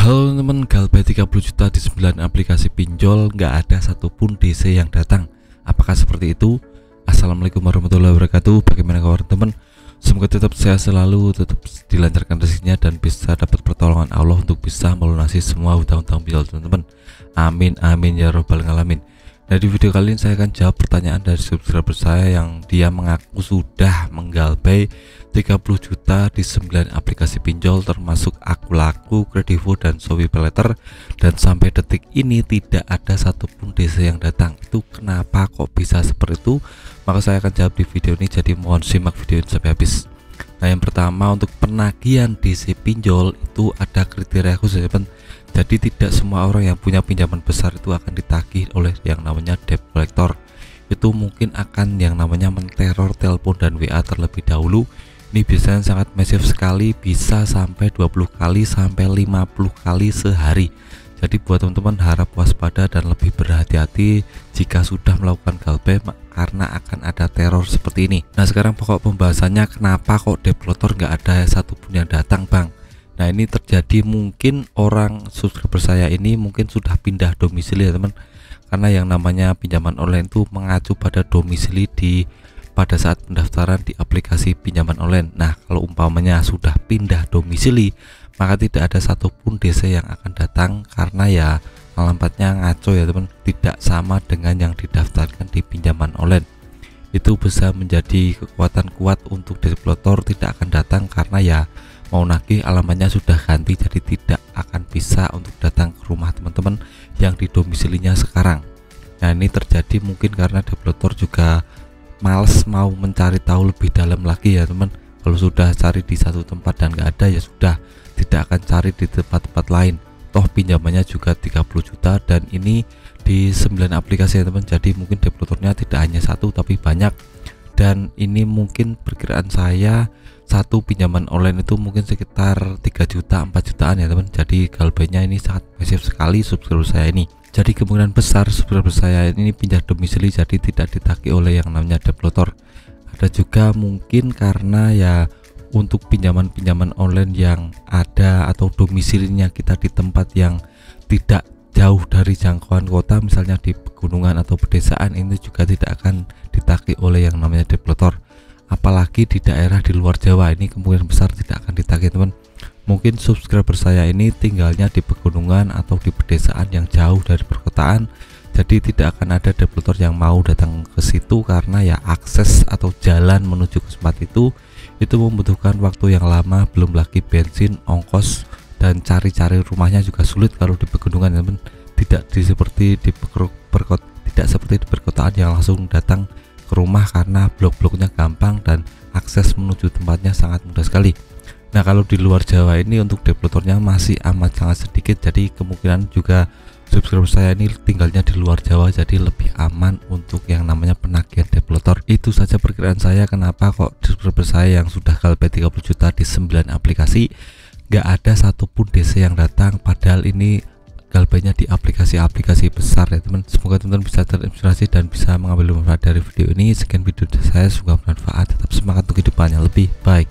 Halo teman, Galbay 30 juta di 9 aplikasi pinjol, nggak ada satupun DC yang datang. Apakah seperti itu? Assalamualaikum warahmatullahi wabarakatuh. Bagaimana kabar teman? Semoga tetap sehat selalu, tetap dilancarkan rezekinya dan bisa dapat pertolongan Allah untuk bisa melunasi semua hutang-hutang pinjol teman-teman. Amin amin ya robbal alamin. Nah, di video kali ini saya akan jawab pertanyaan dari subscriber saya yang dia mengaku sudah menggalbay 30 juta di 9 aplikasi pinjol termasuk Akulaku, Kredivo, dan ShopeePayLater, dan sampai detik ini tidak ada satupun DC yang datang. Itu kenapa kok bisa seperti itu? Maka saya akan jawab di video ini, jadi mohon simak video ini sampai habis. Nah, yang pertama, untuk penagihan DC pinjol itu ada kriteria khusus teman. Jadi tidak semua orang yang punya pinjaman besar itu akan ditagih oleh yang namanya debt collector. Itu mungkin akan yang namanya menteror telepon dan WA terlebih dahulu. Ini biasanya sangat masif sekali, bisa sampai 20 kali sampai 50 kali sehari. Jadi buat teman-teman harap waspada dan lebih berhati-hati jika sudah melakukan galbay, karena akan ada teror seperti ini. Nah, sekarang pokok pembahasannya, kenapa kok debt collector nggak ada satupun yang datang bang? Nah, ini terjadi mungkin orang subscriber saya ini mungkin sudah pindah domisili ya teman, karena yang namanya pinjaman online itu mengacu pada domisili pada saat pendaftaran di aplikasi pinjaman online. Nah, kalau umpamanya sudah pindah domisili, maka tidak ada satupun DC yang akan datang, karena ya alamatnya ngaco ya teman, tidak sama dengan yang didaftarkan di pinjaman online. Itu bisa menjadi kekuatan kuat untuk debt collector tidak akan datang, karena ya mau nagih alamatnya sudah ganti, jadi tidak akan bisa untuk datang ke rumah teman-teman yang di domisilinya sekarang. Nah, ini terjadi mungkin karena debt collector juga males mau mencari tahu lebih dalam lagi ya teman. Kalau sudah cari di satu tempat dan nggak ada, ya sudah, tidak akan cari di tempat-tempat lain. Toh pinjamannya juga 30 juta dan ini di 9 aplikasi ya teman. Jadi mungkin debt collectornya tidak hanya satu tapi banyak. Dan ini mungkin perkiraan saya, satu pinjaman online itu mungkin sekitar 3 juta 4 jutaan ya teman. Jadi galbaynya ini sangat masif sekali subscriber saya ini. Jadi kemungkinan besar subscriber saya ini pindah domisili, jadi tidak ditagih oleh yang namanya debt collector. Ada juga mungkin karena ya untuk pinjaman-pinjaman online yang ada atau domisilinya kita di tempat yang tidak jauh dari jangkauan kota, misalnya di pegunungan atau pedesaan, ini juga tidak akan ditagih oleh yang namanya debt collector. Apalagi di daerah di luar Jawa, ini kemungkinan besar tidak akan ditagih teman. Mungkin subscriber saya ini tinggalnya di pegunungan atau di pedesaan yang jauh dari perkotaan, jadi tidak akan ada debt collector yang mau datang ke situ, karena ya akses atau jalan menuju ke tempat itu membutuhkan waktu yang lama, belum lagi bensin, ongkos, dan cari-cari rumahnya juga sulit kalau di pegunungan teman. Tidak seperti di perkotaan yang langsung datang ke rumah, karena blok-bloknya gampang dan akses menuju tempatnya sangat mudah sekali. Nah, kalau di luar Jawa ini untuk debt collectornya masih amat sangat sedikit, jadi kemungkinan juga subscriber saya ini tinggalnya di luar Jawa, jadi lebih aman untuk yang namanya penagihan debt collector. Itu saja perkiraan saya kenapa kok subscriber saya yang sudah galbay 30 juta di 9 aplikasi nggak ada satupun DC yang datang, padahal ini galbaynya di aplikasi-aplikasi besar ya teman. Semoga teman-teman bisa terinspirasi dan bisa mengambil manfaat dari video ini. Sekian video dari saya, semoga bermanfaat. Tetap semangat untuk kehidupan yang lebih baik.